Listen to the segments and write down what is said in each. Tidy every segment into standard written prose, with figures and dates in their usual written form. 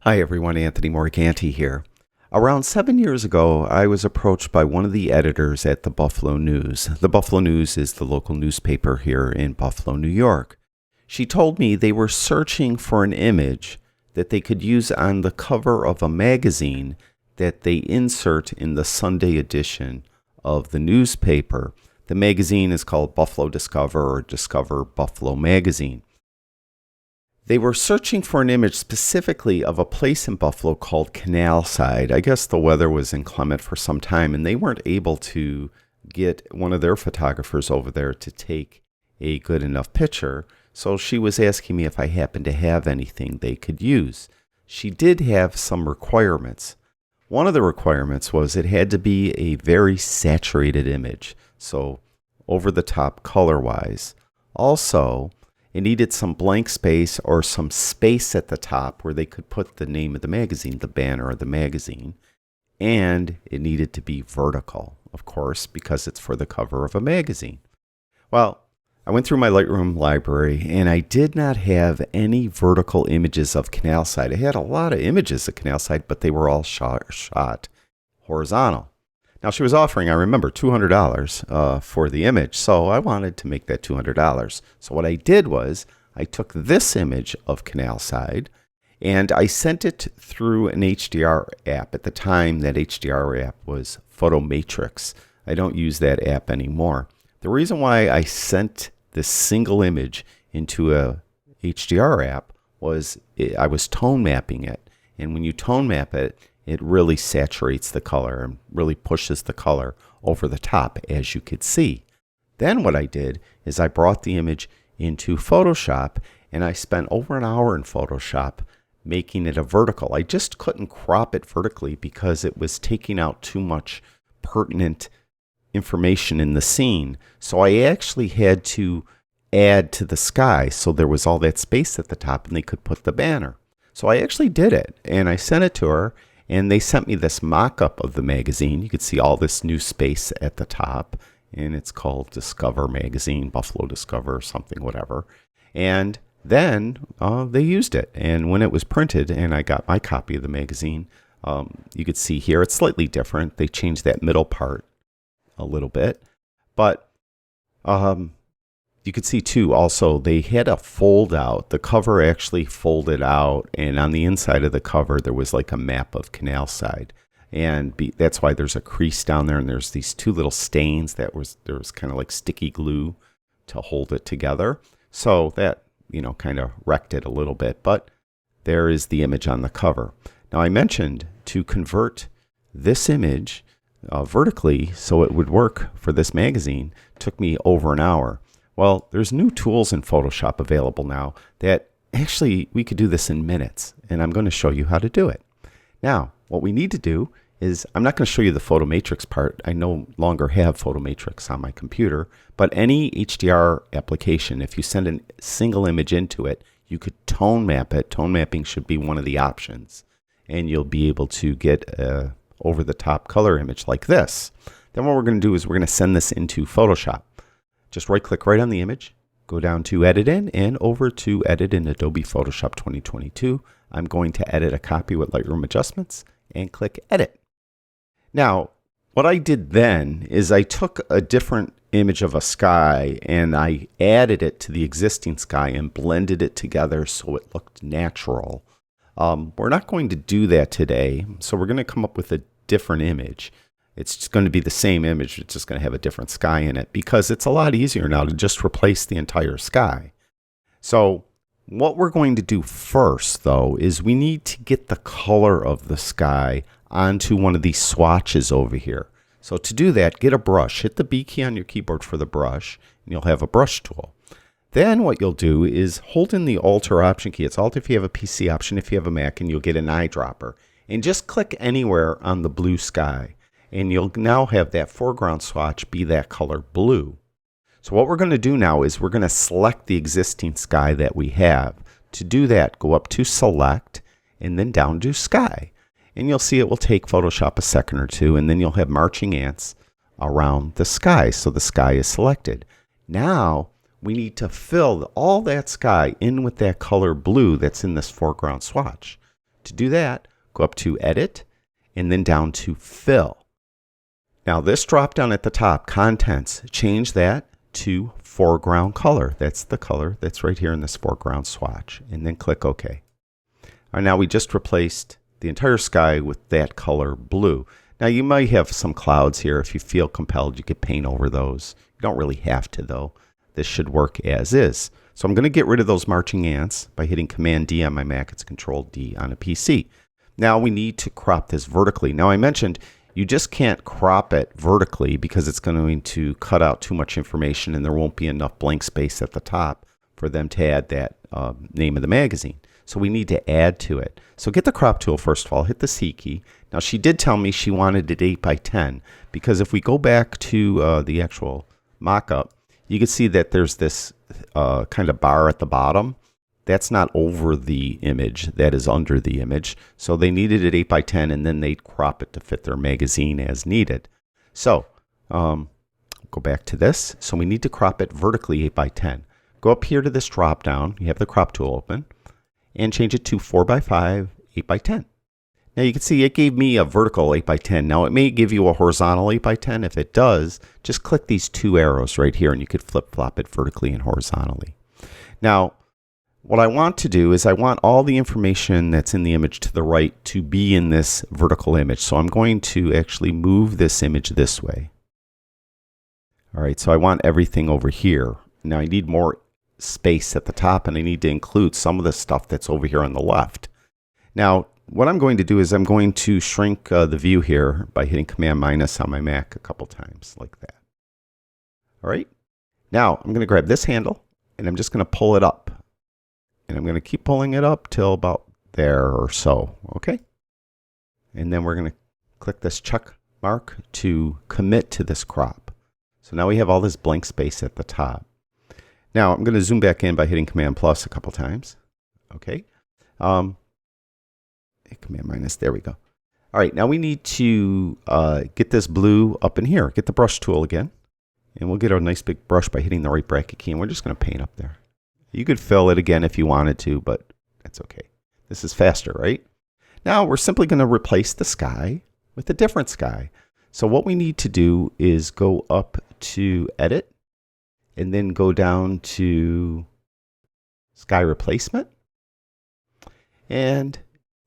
Hi everyone, Anthony Morganti here. Around 7 years ago, I was approached by one of the editors at the Buffalo News. The Buffalo News is the local newspaper here in Buffalo, New York. She told me they were searching for an image that they could use on the cover of a magazine that they insert in the Sunday edition of the newspaper. The magazine is called Buffalo Discover or Discover Buffalo Magazine. They were searching for an image specifically of a place in Buffalo called Canal Side. I guess the weather was inclement for some time, and they weren't able to get one of their photographers over there to take a good enough picture. So she was asking me if I happened to have anything they could use. She did have some requirements. One of the requirements was it had to be a very saturated image, so over the top color-wise. Also, it needed some blank space or some space at the top where they could put the name of the magazine, the banner of the magazine. And it needed to be vertical, of course, because it's for the cover of a magazine. Well, I went through my Lightroom library and I did not have any vertical images of Canal Side. I had a lot of images of Canal Side, but they were all shot horizontal. Now, she was offering, I remember, $200 for the image, so I wanted to make that $200. So what I did was I took this image of Canal Side and I sent it through an HDR app. At the time, that HDR app was Photomatrix. I don't use that app anymore. The reason why I sent this single image into a HDR app was I was tone mapping it. And when you tone map it, it really saturates the color and really pushes the color over the top, as you could see. Then what I did is I brought the image into Photoshop and I spent over an hour in Photoshop making it a vertical. I just couldn't crop it vertically because it was taking out too much pertinent information in the scene. So I actually had to add to the sky so there was all that space at the top and they could put the banner. So I actually did it and I sent it to her. And they sent me this mock-up of the magazine. You could see all this new space at the top. And it's called Discover Magazine, Buffalo Discover, something, whatever. And then they used it. And when it was printed and I got my copy of the magazine, you could see here it's slightly different. They changed that middle part a little bit. But you could see too, also, they had a fold out. The cover actually folded out, and on the inside of the cover, there was like a map of Canal Side. And that's why there's a crease down there, and there's these two little stains there was kind of like sticky glue to hold it together. So that, kind of wrecked it a little bit, but there is the image on the cover. Now, I mentioned to convert this image vertically so it would work for this magazine took me over an hour. Well, there's new tools in Photoshop available now that actually we could do this in minutes, and I'm going to show you how to do it. Now, what we need to do is, I'm not going to show you the Photomatrix part. I no longer have Photomatrix on my computer, but any HDR application, if you send a single image into it, you could tone map it. Tone mapping should be one of the options, and you'll be able to get a over-the-top color image like this. Then what we're going to do is we're going to send this into Photoshop. Just right-click right on the image, go down to Edit In, and over to Edit in Adobe Photoshop 2022. I'm going to edit a copy with Lightroom Adjustments and click Edit. Now, what I did then is I took a different image of a sky and I added it to the existing sky and blended it together so it looked natural. We're not going to do that today, so we're going to come up with a different image. It's just going to be the same image. It's just going to have a different sky in it because it's a lot easier now to just replace the entire sky. So what we're going to do first, though, is we need to get the color of the sky onto one of these swatches over here. So to do that, get a brush. Hit the B key on your keyboard for the brush, and you'll have a brush tool. Then what you'll do is hold in the Alt or Option key. It's Alt if you have a PC, Option if you have a Mac, and you'll get an eyedropper. And just click anywhere on the blue sky. And you'll now have that foreground swatch be that color blue. So what we're going to do now is we're going to select the existing sky that we have. To do that, go up to Select and then down to Sky. And you'll see it will take Photoshop a second or two, and then you'll have marching ants around the sky. So the sky is selected. Now we need to fill all that sky in with that color blue that's in this foreground swatch. To do that, go up to Edit, and then down to Fill. Now this drop down at the top, Contents, change that to Foreground Color. That's the color that's right here in this foreground swatch. And then click OK. All right, now we just replaced the entire sky with that color blue. Now you might have some clouds here. If you feel compelled, you could paint over those. You don't really have to though. This should work as is. So I'm going to get rid of those marching ants by hitting Command D on my Mac. It's Control D on a PC. Now we need to crop this vertically. Now I mentioned you just can't crop it vertically because it's going to cut out too much information and there won't be enough blank space at the top for them to add that name of the magazine. So we need to add to it. So get the crop tool first of all, hit the C key. Now she did tell me she wanted it 8 by 10 because if we go back to the actual mock-up, you can see that there's this kind of bar at the bottom. That's not over the image, that is under the image. So they needed it 8 by 10 and then they'd crop it to fit their magazine as needed. So go back to this. So we need to crop it vertically 8 by 10. Go up here to this drop down, you have the crop tool open, and change it to 4 by 5, 8 by 10. Now you can see it gave me a vertical 8 by 10. Now it may give you a horizontal 8 by 10. If it does, just click these two arrows right here and you could flip-flop it vertically and horizontally. Now, what I want to do is I want all the information that's in the image to the right to be in this vertical image. So I'm going to actually move this image this way. All right, so I want everything over here. Now I need more space at the top and I need to include some of the stuff that's over here on the left. Now, what I'm going to do is I'm going to shrink the view here by hitting Command minus on my Mac a couple times like that. All right, now I'm going to grab this handle and I'm just going to pull it up. And I'm going to keep pulling it up till about there or so, okay? And then we're going to click this check mark to commit to this crop. So now we have all this blank space at the top. Now I'm going to zoom back in by hitting Command plus a couple times, okay? Command minus, there we go. All right, now we need to get this blue up in here. Get the brush tool again. And we'll get a nice big brush by hitting the right bracket key. And we're just going to paint up there. You could fill it again if you wanted to, but that's okay. This is faster, right? Now we're simply going to replace the sky with a different sky. So what we need to do is go up to Edit and then go down to Sky Replacement. And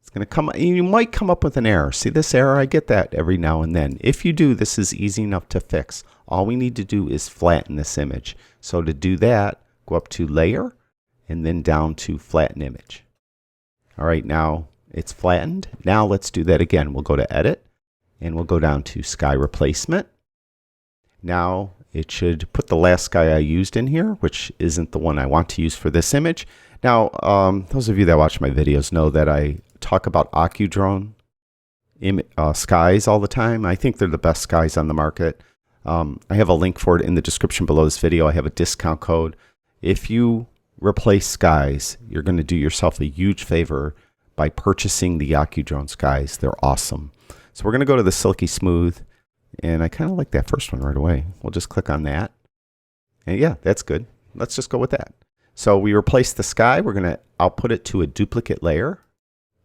it's going to come, you might come up with an error. See this error? I get that every now and then. If you do, this is easy enough to fix. All we need to do is flatten this image. So to do that, go up to Layer, and then down to Flatten Image. All right, now it's flattened. Now let's do that again. We'll go to Edit, and we'll go down to Sky Replacement. Now it should put the last sky I used in here, which isn't the one I want to use for this image. Now, those of you that watch my videos know that I talk about AccuDrone skies all the time. I think they're the best skies on the market. I have a link for it in the description below this video. I have a discount code. If you replace skies, you're going to do yourself a huge favor by purchasing the AccuDrone skies. They're awesome. So we're going to go to the Silky Smooth, and I kind of like that first one right away. We'll just click on that. And yeah, that's good. Let's just go with that. So we replace the sky. We're going to output it to a duplicate layer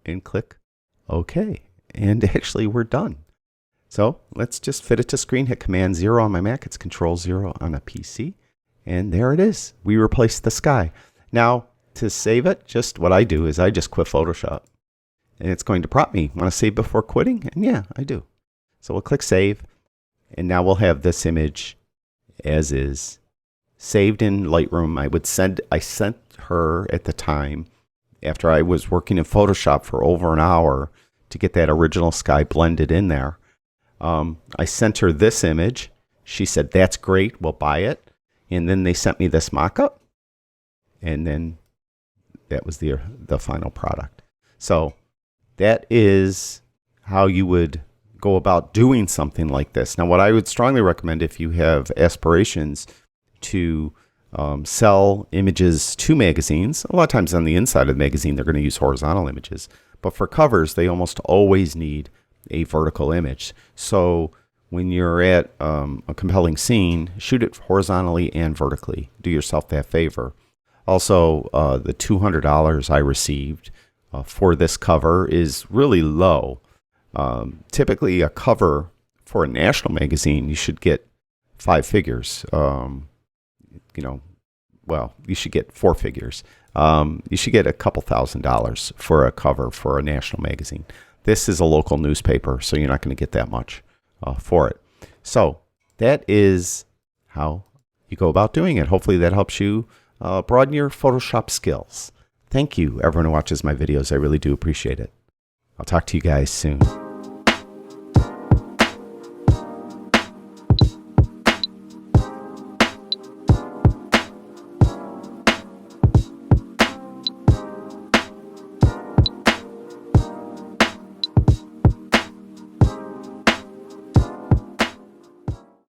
and click OK. And actually, we're done. So let's just fit it to screen, hit Command 0 on my Mac. It's Control 0 on a PC. And there it is. We replaced the sky. Now, to save it, just what I do is I just quit Photoshop. And it's going to prompt me, want to save before quitting? And yeah, I do. So we'll click Save. And now we'll have this image as is, saved in Lightroom. I sent her at the time, after I was working in Photoshop for over an hour to get that original sky blended in there. I sent her this image. She said, that's great, we'll buy it. And then they sent me this mock-up, and then that was the final product. So that is how you would go about doing something like this. Now, what I would strongly recommend if you have aspirations to sell images to magazines, a lot of times on the inside of the magazine, they're going to use horizontal images. But for covers, they almost always need a vertical image. So when you're at a compelling scene, shoot it horizontally and vertically. Do yourself that favor. Also, the $200 I received for this cover is really low. Typically, a cover for a national magazine, you should get 5 figures. Well, you should get 4 figures. You should get a couple $1,000s for a cover for a national magazine. This is a local newspaper, so you're not going to get that much for it. So that is how you go about doing it. Hopefully that helps you broaden your Photoshop skills. Thank you, everyone who watches my videos. I really do appreciate it. I'll talk to you guys soon.